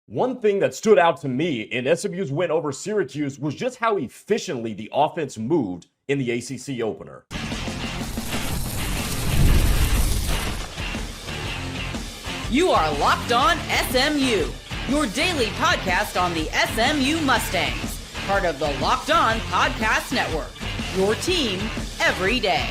One thing that stood out to me in SMU's win over Syracuse was just how efficiently the offense moved in the ACC opener. You are Locked On SMU, your daily podcast on the SMU Mustangs, part of the Locked On Podcast Network, your team every day.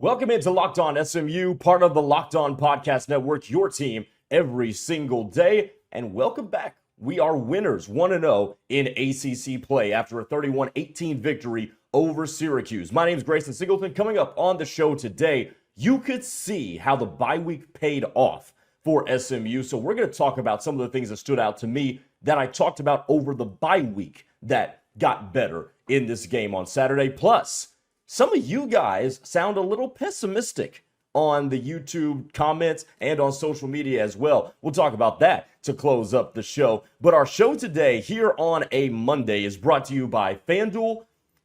Welcome into Locked On SMU, part of the Locked On Podcast Network, your team every single day. And welcome back. We are winners 1-0 in ACC play after a 31-18 victory over Syracuse. My name is Grayson Singleton. Coming up on the show today, you could see how the bye week paid off for SMU. So we're going to talk about some of the things that stood out to me that I talked about over the bye week that got better in this game on Saturday. Plus, some of you guys sound a little pessimistic on the YouTube comments and on social media as well. We'll talk about that to close up the show. But our show today here on a Monday is brought to you by FanDuel.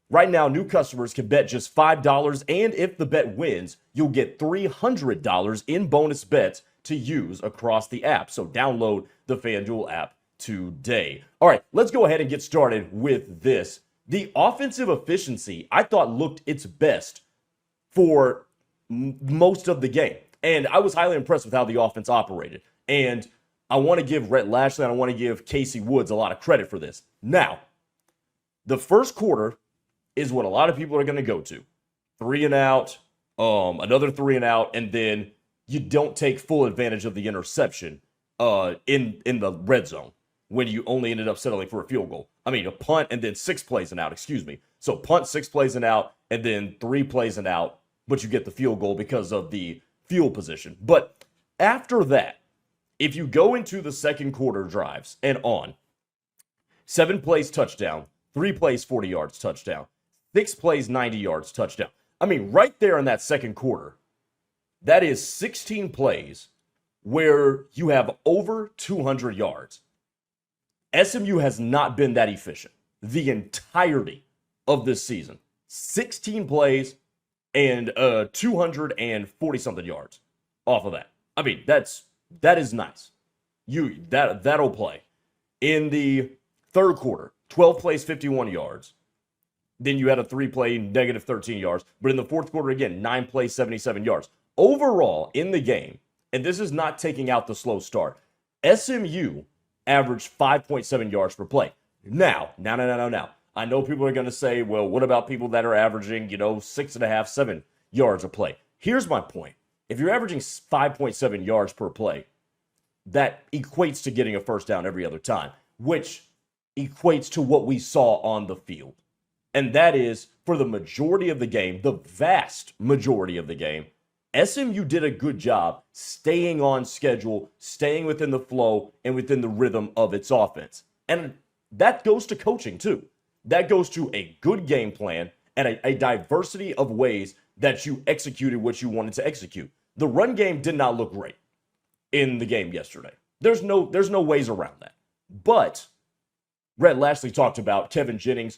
Right now, new customers can bet just $5, and if the bet wins, you'll get $300 in bonus bets to use across the app. So download the FanDuel app today. All right, let's go ahead and get started with this. The offensive efficiency, I thought, looked its best for most of the game. And I was highly impressed with how the offense operated. And I want to give Rhett Lashlee and I want to give Casey Woods a lot of credit for this. Now, the first quarter is what a lot of people are going to go to. 3 and out, another 3 and out, and then you don't take full advantage of the interception in the red zone when you only ended up settling for a field goal. I mean, a punt and then 6 plays and out, excuse me. So punt, 6 plays and out, and then 3 plays and out, but you get the field goal because of the field position. But after that, if you go into the second quarter drives and on, 7 plays touchdown, 3 plays 40 yards touchdown, 6 plays 90 yards touchdown. I mean, right there in that second quarter, that is 16 plays where you have over 200 yards. SMU has not been that efficient the entirety of this season. 16 plays and 240-something yards off of that. I mean, that is nice. That'll play. In the third quarter, 12 plays, 51 yards. Then you had a 3-play, negative 13 yards. But in the fourth quarter, again, 9 plays, 77 yards. Overall, in the game, and this is not taking out the slow start, SMU averaged 5.7 yards per play. Now. I know people are going to say, well, what about people that are averaging, 6.5, 7 yards a play? Here's my point. If you're averaging 5.7 yards per play, that equates to getting a first down every other time, which equates to what we saw on the field. And that is, for the majority of the game, the vast majority of the game, SMU did a good job staying on schedule, staying within the flow, and within the rhythm of its offense. And that goes to coaching, too. That goes to a good game plan and a diversity of ways that you executed what you wanted to execute. The run game did not look great in the game yesterday. There's no ways around that. But Rhett Lashlee talked about Kevin Jennings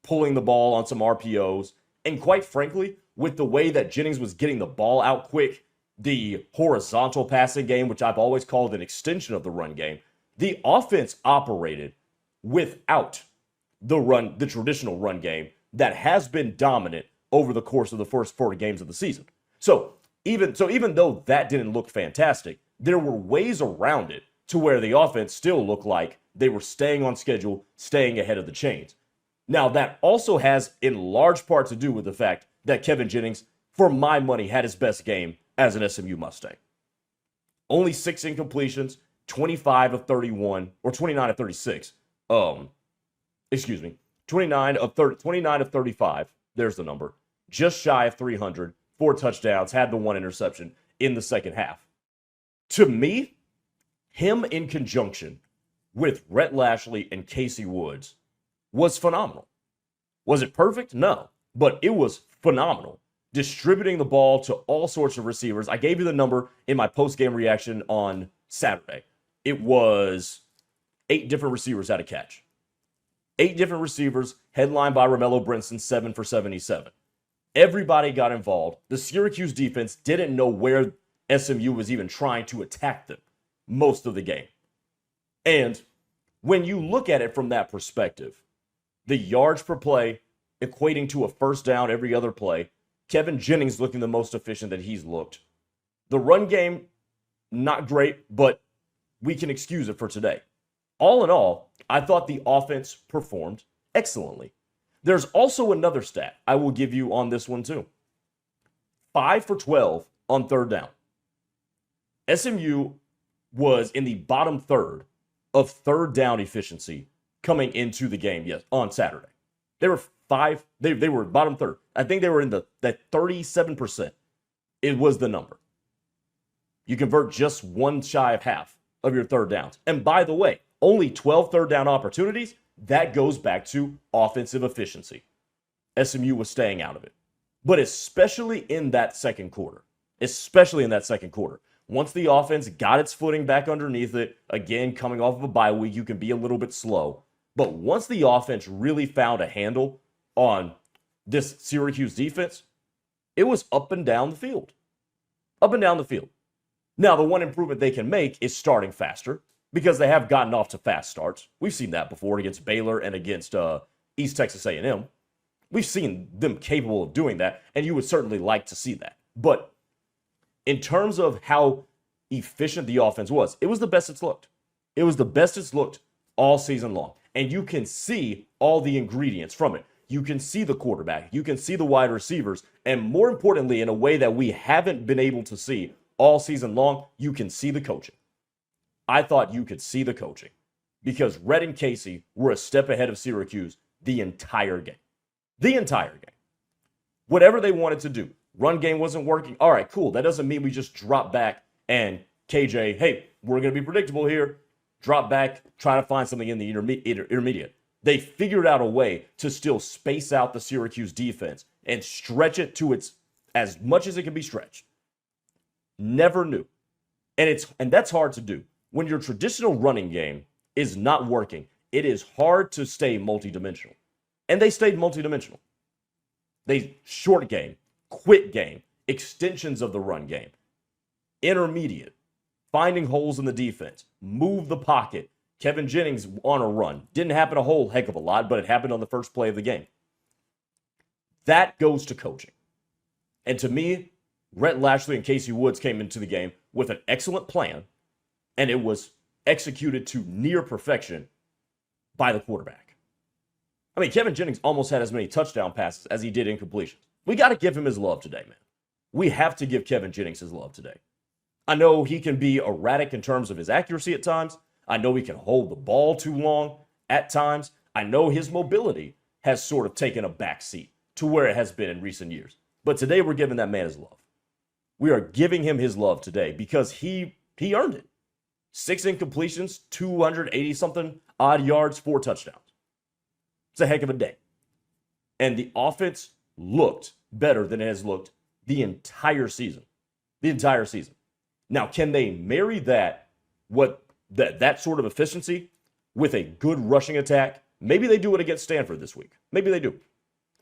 pulling the ball on some RPOs. And quite frankly, with the way that Jennings was getting the ball out quick, the horizontal passing game, which I've always called an extension of the run game, the offense operated without the traditional run game that has been dominant over the course of the first 4 games of the season. So even though that didn't look fantastic, there were ways around it to where the offense still looked like they were staying on schedule, staying ahead of the chains. Now, that also has in large part to do with the fact that Kevin Jennings, for my money, had his best game as an SMU Mustang. Only 6 incompletions, 25 of 31, or 29 of 36. 29 of 35. There's the number. Just shy of 300, 4 touchdowns, had the 1 interception in the second half. To me, him in conjunction with Rhett Lashlee and Casey Woods was phenomenal. Was it perfect? No, but it was phenomenal. Distributing the ball to all sorts of receivers. I gave you the number in my post-game reaction on Saturday. It was 8 different receivers had a catch. 8 different receivers, headlined by Romello Brinson, 7 for 77. Everybody got involved. The Syracuse defense didn't know where SMU was even trying to attack them. most of the game. And when you look at it from that perspective, the yards per play equating to a first down every other play, Kevin Jennings looking the most efficient that he's looked. The run game, not great, but we can excuse it for today. All in all, I thought the offense performed excellently. There's also another stat I will give you on this one too. 5 for 12 on third down. SMU was in the bottom third of third down efficiency coming into the game, yes, on Saturday. They were they were bottom third. I think they were in that 37%. It was the number. You convert just one shy of half of your third downs. And by the way, only 12 third down opportunities. That goes back to offensive efficiency. SMU was staying out of it. But especially in that second quarter, once the offense got its footing back underneath it, again, coming off of a bye week, you can be a little bit slow. But once the offense really found a handle on this Syracuse defense, it was up and down the field. Up and down the field. Now, the one improvement they can make is starting faster because they have gotten off to fast starts. We've seen that before against Baylor and against East Texas A&M. We've seen them capable of doing that, and you would certainly like to see that. But in terms of how efficient the offense was, it was the best it's looked. It was the best it's looked all season long. And you can see all the ingredients from it. You can see the quarterback. You can see the wide receivers. And more importantly, in a way that we haven't been able to see all season long, you can see the coaching. I thought you could see the coaching because Red and Casey were a step ahead of Syracuse the entire game. The entire game. Whatever they wanted to do. Run game wasn't working. All right, cool. That doesn't mean we just drop back and KJ, hey, we're going to be predictable here. Drop back, try to find something in the intermediate. They figured out a way to still space out the Syracuse defense and stretch it to its as much as it can be stretched. Never knew. And that's hard to do. When your traditional running game is not working, it is hard to stay multidimensional. And they stayed multidimensional. They short game, quick game, extensions of the run game, intermediate, finding holes in the defense, move the pocket. Kevin Jennings on a run. Didn't happen a whole heck of a lot, but it happened on the first play of the game. That goes to coaching. And to me, Rhett Lashley and Casey Woods came into the game with an excellent plan, and it was executed to near perfection by the quarterback. I mean, Kevin Jennings almost had as many touchdown passes as he did incompletions. We got to give him his love today, man. We have to give Kevin Jennings his love today. I know he can be erratic in terms of his accuracy at times. I know he can hold the ball too long at times. I know his mobility has sort of taken a back seat to where it has been in recent years. But today we're giving that man his love. We are giving him his love today because he earned it. 6 incompletions, 280-something odd yards, 4 touchdowns. It's a heck of a day. And the offense looked better than it has looked the entire season. The entire season. Now, can they marry that sort of efficiency with a good rushing attack? Maybe they do it against Stanford this week. Maybe they do.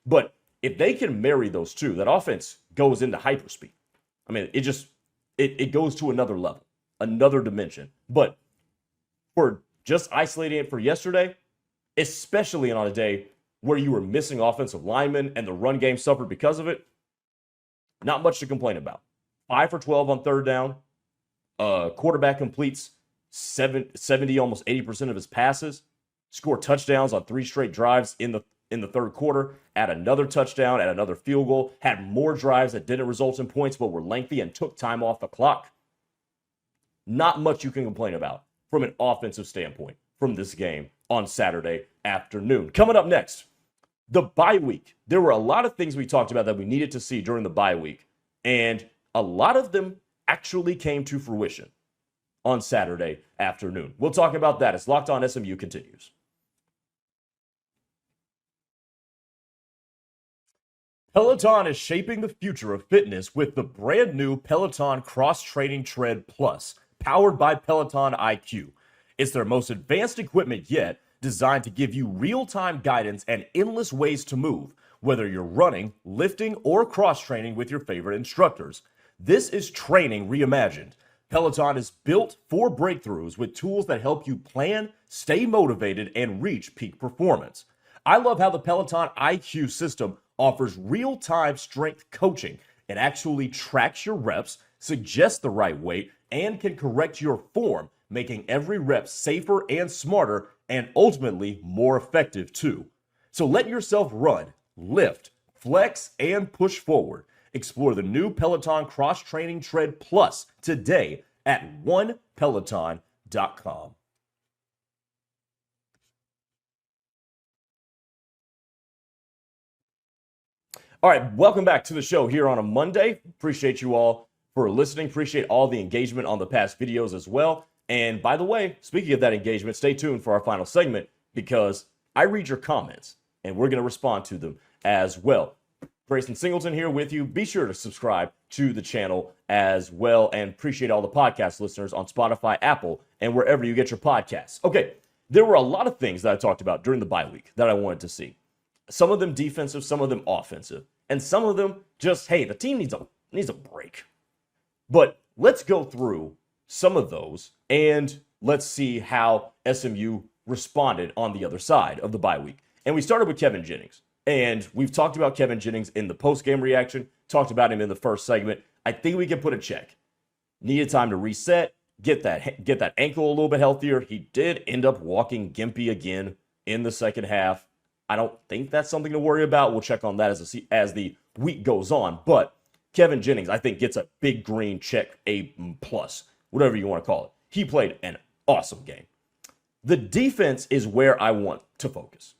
But if they can marry those two, that offense goes into hyperspeed. I mean, it goes to another level, another dimension. But for just isolating it for yesterday, especially on a day where you were missing offensive linemen and the run game suffered because of it, not much to complain about. 5 for 12 on third down. Quarterback completes 70, almost 80% of his passes. Scored touchdowns on 3 straight drives in the third quarter. Add another touchdown, add another field goal. Had more drives that didn't result in points but were lengthy and took time off the clock. Not much you can complain about from an offensive standpoint from this game on Saturday afternoon. Coming up next, the bye week. There were a lot of things we talked about that we needed to see during the bye week, and a lot of them actually came to fruition on Saturday afternoon. We'll talk about that as Locked On SMU continues. Peloton is shaping the future of fitness with the brand new Peloton Cross-Training Tread Plus, powered by Peloton IQ. It's their most advanced equipment yet, designed to give you real-time guidance and endless ways to move, whether you're running, lifting, or cross-training with your favorite instructors. This is training reimagined. Peloton is built for breakthroughs with tools that help you plan, stay motivated, and reach peak performance. I love how the Peloton IQ system offers real-time strength coaching. It actually tracks your reps, suggests the right weight, and can correct your form, making every rep safer and smarter, and ultimately more effective too. So let yourself run, lift, flex, and push forward. Explore the new Peloton Cross Training Tread Plus today at onepeloton.com. All right, welcome back to the show here on a Monday. Appreciate you all for listening. Appreciate all the engagement on the past videos as well. And by the way, speaking of that engagement, stay tuned for our final segment because I read your comments and we're going to respond to them as well. Grayson Singleton here with you. Be sure to subscribe to the channel as well and appreciate all the podcast listeners on Spotify, Apple, and wherever you get your podcasts. Okay, there were a lot of things that I talked about during the bye week that I wanted to see. Some of them defensive, some of them offensive, and some of them just, hey, the team needs a break. But let's go through some of those and let's see how SMU responded on the other side of the bye week. And we started with Kevin Jennings. And we've talked about Kevin Jennings in the post-game reaction, talked about him in the first segment. I think we can put a check. Needed time to reset, get that ankle a little bit healthier. He did end up walking gimpy again in the second half. I don't think that's something to worry about. We'll check on that as the week goes on. But Kevin Jennings, I think, gets a big green check, A+, whatever you want to call it. He played an awesome game. The defense is where I want to focus.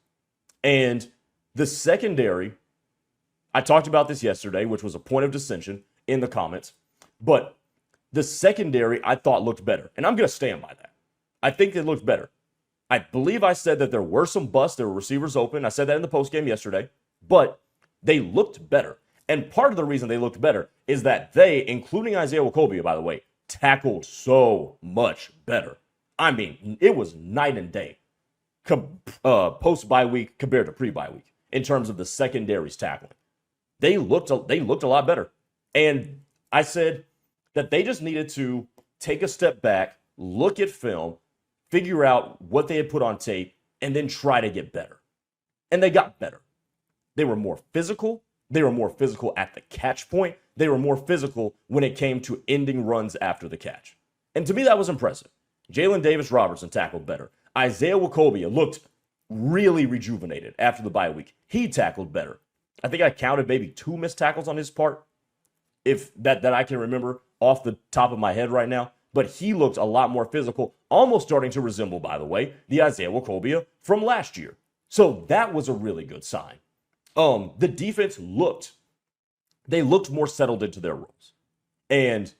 And the secondary, I talked about this yesterday, which was a point of dissension in the comments, but the secondary I thought looked better. And I'm going to stand by that. I think it looked better. I believe I said that there were some busts, there were receivers open. I said that in the postgame yesterday, but they looked better. And part of the reason they looked better is that they, including Isaiah Wokobia, by the way, tackled so much better. I mean, it was night and day post-bye week compared to pre-bye week in terms of the secondary's tackling. They looked a lot better. And I said that they just needed to take a step back, look at film, figure out what they had put on tape, and then try to get better. And they got better. They were more physical. They were more physical at the catch point. They were more physical when it came to ending runs after the catch. And to me, that was impressive. Jalen Davis-Robertson tackled better. Isaiah Wokobia looked really rejuvenated after the bye week. He tackled better. I think I counted maybe 2 missed tackles on his part, if that I can remember off the top of my head right now. But he looked a lot more physical, almost starting to resemble, by the way, the Isaiah Wokobia from last year. So that was a really good sign. The defense looked more settled into their roles. And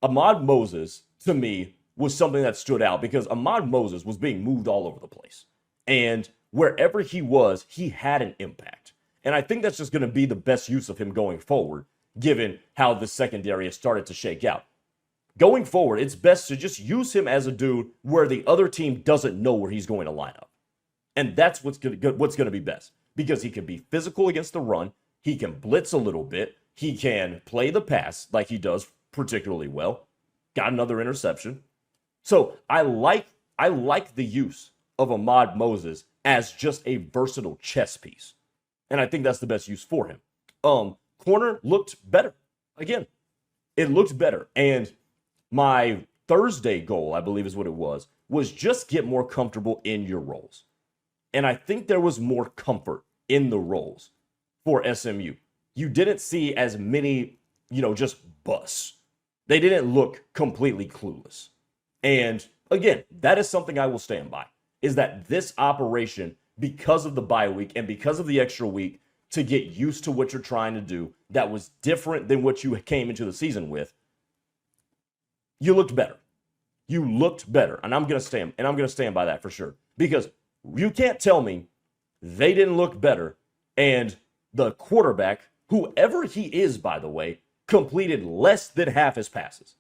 Ahmad Moses, to me, was something that stood out because Ahmad Moses was being moved all over the place. And wherever he was, he had an impact. And I think that's just going to be the best use of him going forward, given how the secondary has started to shake out. Going forward, it's best to just use him as a dude where the other team doesn't know where he's going to line up. And that's what's going to be best because he can be physical against the run. He can blitz a little bit. He can play the pass like he does particularly well. Got another interception. So I like the use of Ahmad Moses as just a versatile chess piece. And I think that's the best use for him. Corner looked better. Again, it looked better. And my Thursday goal, I believe is what it was just get more comfortable in your roles. And I think there was more comfort in the roles for SMU. You didn't see as many, just busts. They didn't look completely clueless. And again, that is something I will stand by, is that this operation, because of the bye week and because of the extra week, to get used to what you're trying to do, that was different than what you came into the season with, you looked better. You looked better. And I'm going to stand by that for sure. Because you can't tell me they didn't look better and the quarterback, whoever he is, by the way, completed less than half his passes.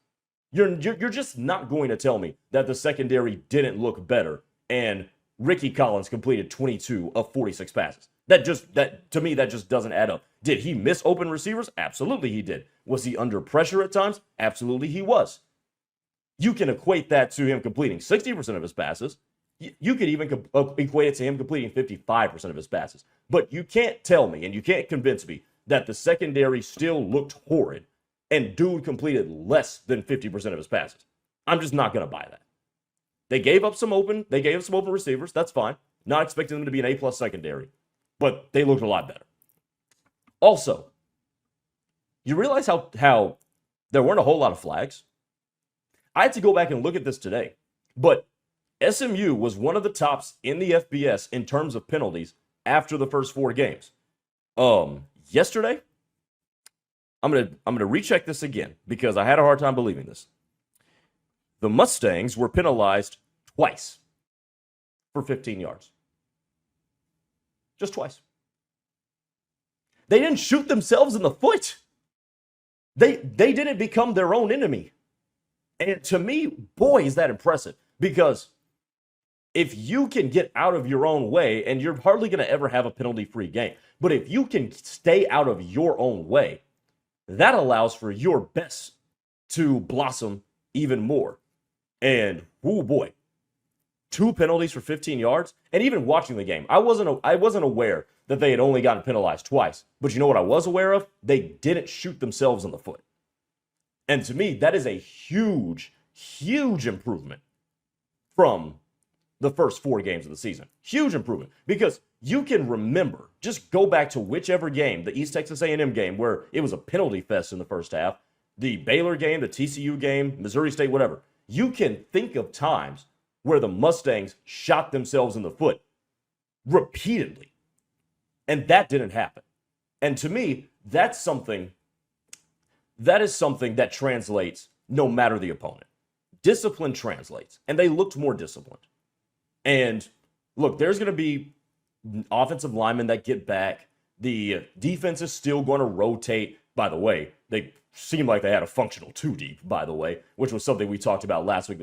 You're just not going to tell me that the secondary didn't look better and Ricky Collins completed 22 of 46 passes. To me, that just doesn't add up. Did he miss open receivers? Absolutely he did. Was he under pressure at times? Absolutely he was. You can equate that to him completing 60% of his passes. You could even equate it to him completing 55% of his passes. But you can't tell me and you can't convince me that the secondary still looked horrid and dude completed less than 50% of his passes. I'm just not going to buy that. They gave up some open receivers. That's fine. Not expecting them to be an A+ secondary, but they looked a lot better. Also, you realize how there weren't a whole lot of flags? I had to go back and look at this today, but SMU was one of the tops in the FBS in terms of penalties after the first 4 games. Yesterday, I'm gonna recheck this again because I had a hard time believing this. The Mustangs were penalized twice for 15 yards. Just twice. They didn't shoot themselves in the foot. They didn't become their own enemy. And to me, boy, is that impressive. Because if you can get out of your own way, and you're hardly going to ever have a penalty-free game, but if you can stay out of your own way, that allows for your best to blossom even more. And, oh boy, 2 penalties for 15 yards. And even watching the game, I wasn't aware that they had only gotten penalized twice. But you know what I was aware of? They didn't shoot themselves in the foot. And to me, that is a huge, huge improvement from the first 4 games of the season. Huge improvement. Because you can remember, just go back to whichever game, the East Texas A&M game, where it was a penalty fest in the first half, the Baylor game, the TCU game, Missouri State, whatever. You can think of times where the Mustangs shot themselves in the foot repeatedly. And that didn't happen. And to me, that is something that translates no matter the opponent. Discipline translates. And they looked more disciplined. And look, there's going to be offensive linemen that get back. The defense is still going to rotate. By the way, they seemed like they had a functional 2 deep, by the way, which was something we talked about last week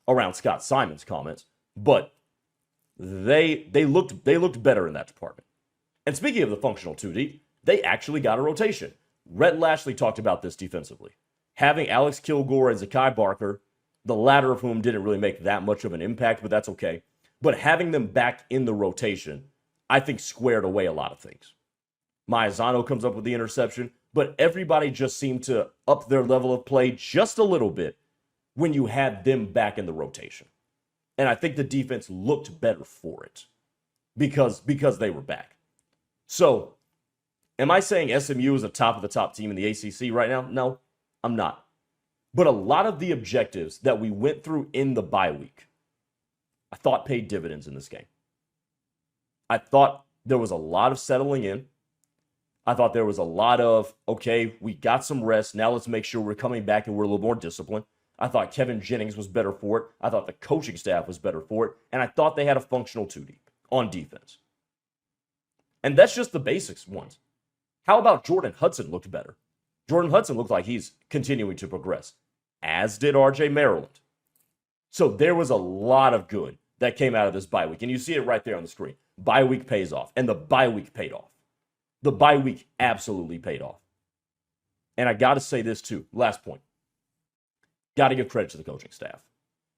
around Scott Simon's comments. But they looked better in that department. And speaking of the functional 2 deep, they actually got a rotation. Rhett Lashley talked about this defensively. Having Alex Kilgore and Zakai Barker, the latter of whom didn't really make that much of an impact, but that's okay. But having them back in the rotation, I think squared away a lot of things. Maizano comes up with the interception, but everybody just seemed to up their level of play just a little bit when you had them back in the rotation. And I think the defense looked better for it because they were back. So, am I saying SMU is a top of the top team in the ACC right now? No, I'm not. But a lot of the objectives that we went through in the bye week, I thought paid dividends in this game. I thought there was a lot of settling in. I thought there was a lot of, okay, we got some rest. Now let's make sure we're coming back and we're a little more disciplined. I thought Kevin Jennings was better for it. I thought the coaching staff was better for it. And I thought they had a functional 2 deep on defense. And that's just the basics ones. How about Jordan Hudson looked better? Jordan Hudson looked like he's continuing to progress, as did RJ Maryland. So there was a lot of good that came out of this bye week. And you see it right there on the screen. Bye week pays off. And the bye week paid off. The bye week absolutely paid off. And I got to say this too. Last point. Got to give credit to the coaching staff.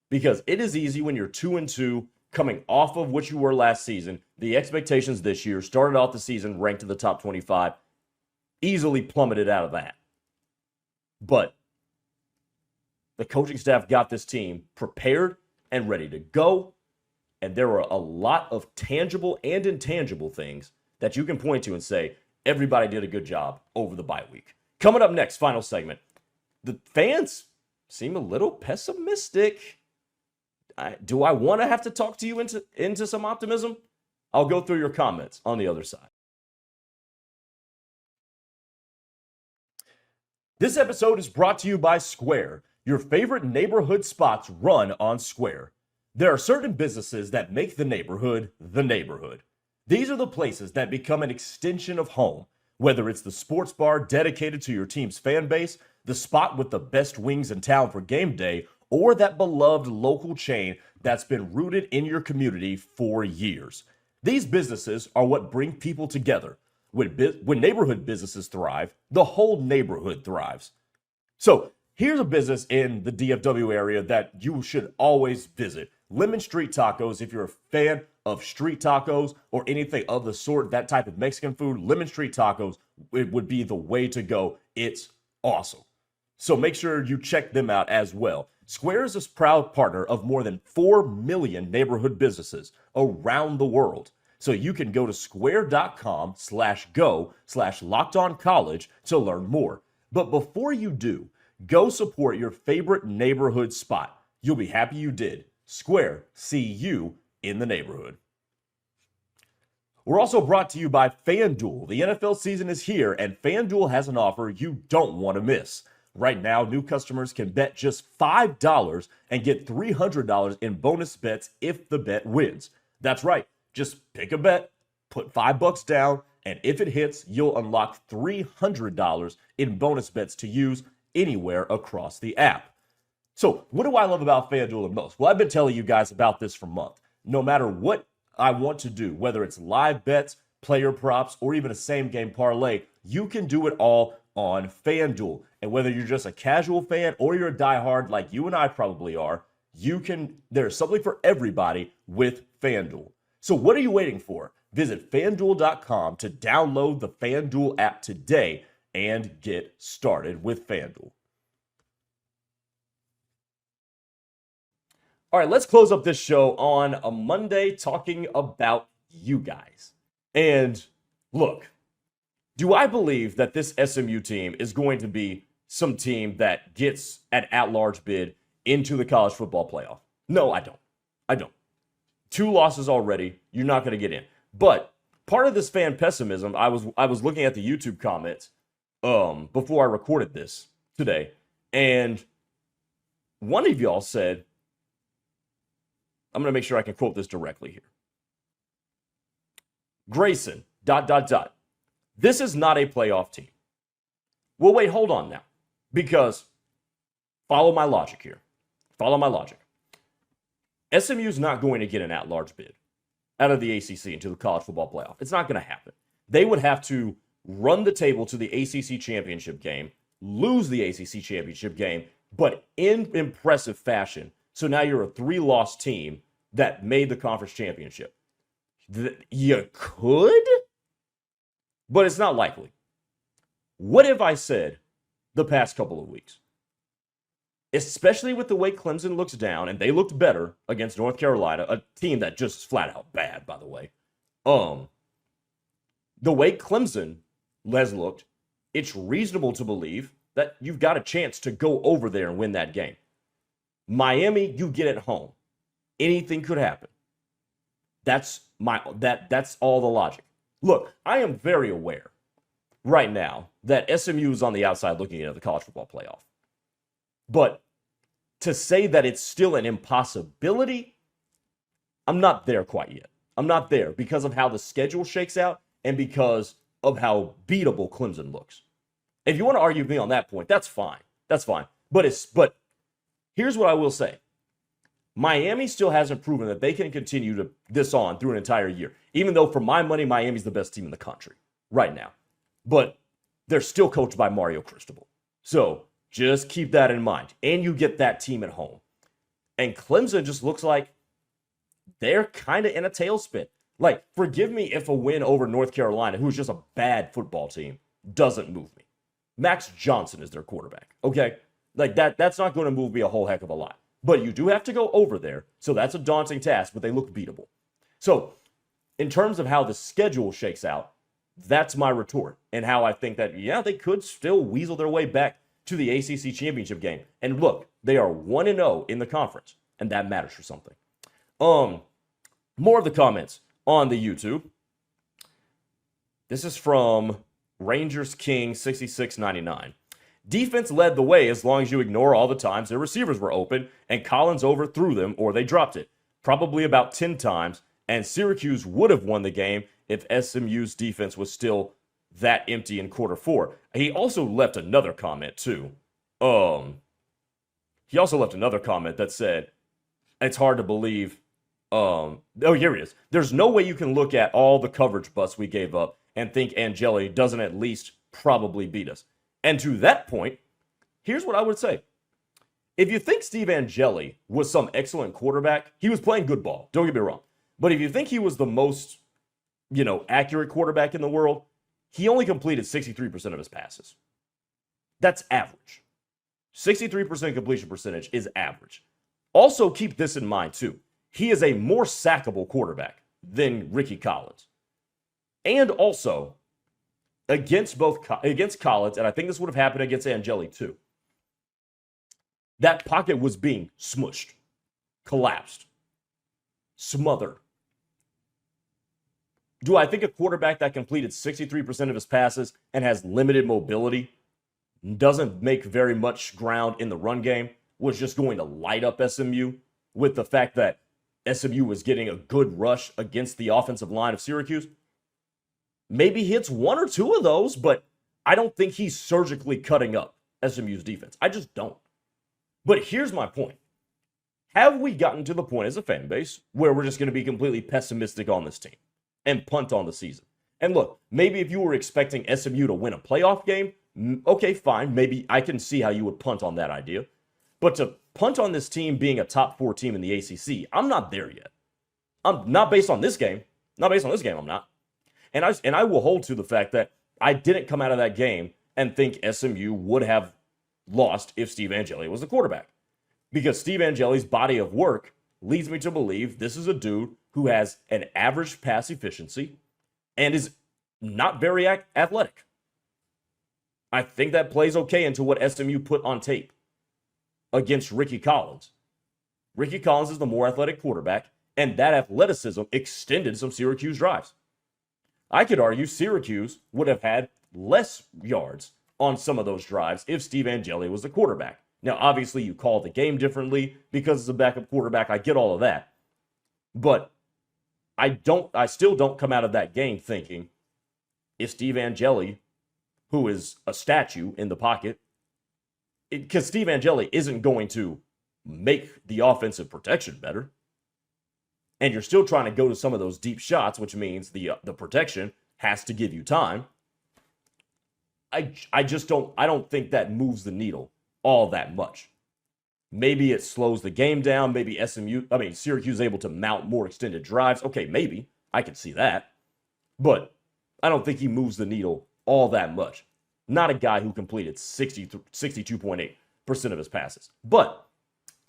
Because it is easy when you're 2-2, coming off of what you were last season. The expectations this year started off the season ranked in the top 25. Easily plummeted out of that. But the coaching staff got this team prepared and ready to go. And there were a lot of tangible and intangible things that you can point to and say, everybody did a good job over the bye week. Coming up next, final segment. The fans seem a little pessimistic. Do I want to have to talk to you into some optimism? I'll go through your comments on the other side. This episode is brought to you by Square. Your favorite neighborhood spots run on Square. There are certain businesses that make the neighborhood the neighborhood. These are the places that become an extension of home, whether it's the sports bar dedicated to your team's fan base, the spot with the best wings in town for game day, or that beloved local chain that's been rooted in your community for years. These businesses are what bring people together. When neighborhood businesses thrive, the whole neighborhood thrives. So Here's a business in the DFW area that you should always visit. Lemon Street Tacos. If you're a fan of street tacos or anything of the sort, that type of Mexican food, Lemon Street Tacos, it would be the way to go. It's awesome. So make sure you check them out as well. Square is a proud partner of more than 4 million neighborhood businesses around the world. So you can go to square.com/go/lockedoncollege to learn more. But before you do, go support your favorite neighborhood spot. You'll be happy you did. Square, see you in the neighborhood. We're also brought to you by FanDuel. The NFL season is here, and FanDuel has an offer you don't want to miss. Right now, new customers can bet just $5 and get $300 in bonus bets if the bet wins. That's right. Just pick a bet, put $5 down, and if it hits, you'll unlock $300 in bonus bets to use anywhere across the app. So what do I love about FanDuel the most? Well, I've been telling you guys about this for months. No matter what I want to do, whether it's live bets, player props, or even a same game parlay, you can do it all on FanDuel. And whether you're just a casual fan or you're a diehard like you and I probably are, there's something for everybody with FanDuel. So what are you waiting for? Visit FanDuel.com to download the FanDuel app today and get started with FanDuel. All right, let's close up this show on a Monday talking about you guys. And look, do I believe that this SMU team is going to be some team that gets an at-large bid into the college football playoff? No, I don't. 2 losses already. You're not going to get in. But part of this fan pessimism, I was looking at the YouTube comments before I recorded this today, and one of y'all said, I'm going to make sure I can quote this directly here. Grayson, ... This is not a playoff team. Well, wait, hold on now. Because follow my logic here. Follow my logic. SMU's not going to get an at-large bid out of the ACC into the college football playoff. It's not going to happen. They would have to run the table to the ACC championship game, lose the ACC championship game, but in impressive fashion. So now you're a 3-loss team that made the conference championship. You could, but it's not likely. What have I said the past couple of weeks? Especially with the way Clemson looks down, and they looked better against North Carolina, a team that just is flat out bad, by the way. The way Clemson has looked, it's reasonable to believe that you've got a chance to go over there and win that game. Miami, you get at home. Anything could happen. That's all the logic. Look, I am very aware right now that SMU is on the outside looking at the college football playoff. But to say that it's still an impossibility, I'm not there quite yet. I'm not there because of how the schedule shakes out and because of how beatable Clemson looks. If you want to argue with me on that point, that's fine. That's fine. But here's what I will say. Miami still hasn't proven that they can continue this on through an entire year. Even though, for my money, Miami's the best team in the country right now. But they're still coached by Mario Cristobal. So just keep that in mind. And you get that team at home. And Clemson just looks like they're kind of in a tailspin. Like, forgive me if a win over North Carolina, who's just a bad football team, doesn't move me. Max Johnson is their quarterback, okay? Like, that's not going to move me a whole heck of a lot. But you do have to go over there, so that's a daunting task, but they look beatable. So, in terms of how the schedule shakes out, that's my retort, and how I think that, yeah, they could still weasel their way back to the ACC championship game. And look, they are 1-0 in the conference, and that matters for something. More of the comments on the YouTube. This is from Rangers King 6699. Defense led the way as long as you ignore all the times their receivers were open and Collins overthrew them or they dropped it. Probably about 10 times, and Syracuse would have won the game if SMU's defense was still that empty in quarter 4. He also left another comment too. He also left another comment that said, it's hard to believe. Oh, here it is. There's no way you can look at all the coverage busts we gave up and think Angeli doesn't at least probably beat us. And to that point, here's what I would say. if you think Steve Angeli was some excellent quarterback, he was playing good ball. Don't get me wrong. But if you think he was the most, accurate quarterback in the world, he only completed 63% of his passes. That's average. 63% completion percentage is average. Also, keep this in mind, too. He is a more sackable quarterback than Ricky Collins. And also, against Collins, and I think this would have happened against Angeli, too, that pocket was being smushed, collapsed, smothered. Do I think a quarterback that completed 63% of his passes and has limited mobility, doesn't make very much ground in the run game, was just going to light up SMU with the fact that SMU was getting a good rush against the offensive line of Syracuse? Maybe hits one or two of those, but I don't think he's surgically cutting up SMU's defense. I just don't. But here's my point. Have we gotten to the point as a fan base where we're just going to be completely pessimistic on this team and punt on the season? And look, maybe if you were expecting SMU to win a playoff game, okay, fine. Maybe I can see how you would punt on that idea. But to punt on this team being a top 4 team in the ACC, I'm not there yet. I'm not based on this game. Not based on this game, I'm not. And I will hold to the fact that I didn't come out of that game and think SMU would have lost if Steve Angeli was the quarterback. Because Steve Angeli's body of work leads me to believe this is a dude who has an average pass efficiency and is not very athletic. I think that plays okay into what SMU put on tape against Ricky Collins. Ricky Collins is the more athletic quarterback, and that athleticism extended some Syracuse drives. I could argue Syracuse would have had less yards on some of those drives if Steve Angeli was the quarterback. Now, obviously, you call the game differently because it's a backup quarterback. I get all of that. But I still don't come out of that game thinking if Steve Angeli, who is a statue in the pocket, because Steve Angeli isn't going to make the offensive protection better. And you're still trying to go to some of those deep shots, which means the protection has to give you time. I don't think that moves the needle all that much. Maybe it slows the game down. Maybe Syracuse is able to mount more extended drives. Okay, maybe. I can see that. But I don't think he moves the needle all that much. Not a guy who completed 62.8% of his passes. But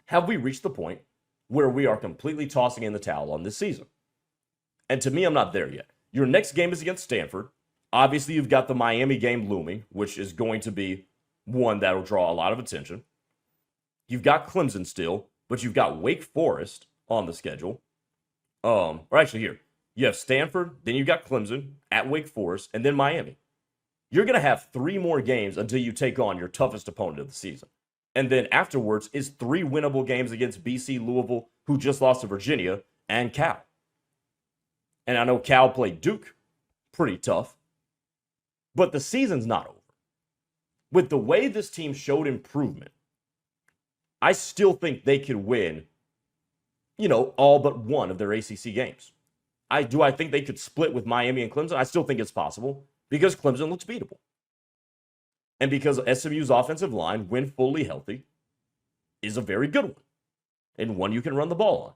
have we reached the point where we are completely tossing in the towel on this season? And to me, I'm not there yet. Your next game is against Stanford. Obviously, you've got the Miami game looming, which is going to be one that will draw a lot of attention. You've got Clemson still, but you've got Wake Forest on the schedule. Or actually here, you have Stanford, then you've got Clemson at Wake Forest, and then Miami. You're going to have 3 more games until you take on your toughest opponent of the season. And then afterwards is 3 winnable games against BC, Louisville, who just lost to Virginia, and Cal. And I know Cal played Duke pretty tough, but the season's not over. With the way this team showed improvement, I still think they could win, all but one of their ACC games. I think they could split with Miami and Clemson? I still think it's possible because Clemson looks beatable. And because SMU's offensive line, when fully healthy, is a very good one. And one you can run the ball on.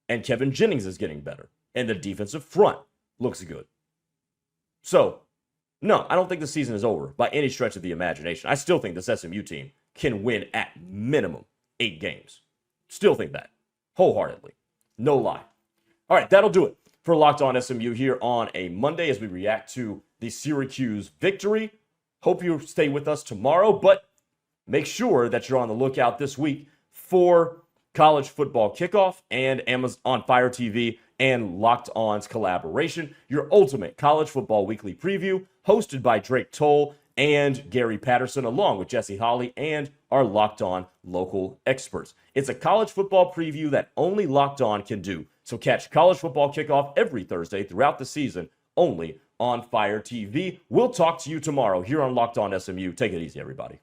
And Kevin Jennings is getting better. And the defensive front looks good. So, no, I don't think the season is over by any stretch of the imagination. I still think this SMU team can win at minimum 8 games. Still think that. Wholeheartedly. No lie. All right, that'll do it for Locked On SMU here on a Monday as we react to the Syracuse victory. Hope you stay with us tomorrow, but make sure that you're on the lookout this week for college football kickoff and Amazon Fire TV and Locked On's collaboration, your ultimate college football weekly preview, hosted by Drake Toll and Gary Patterson, along with Jesse Holly and our Locked On local experts. It's a college football preview that only Locked On can do. So catch college football kickoff every Thursday throughout the season, only on Fire TV. We'll talk to you tomorrow here on Locked On SMU. Take it easy, everybody.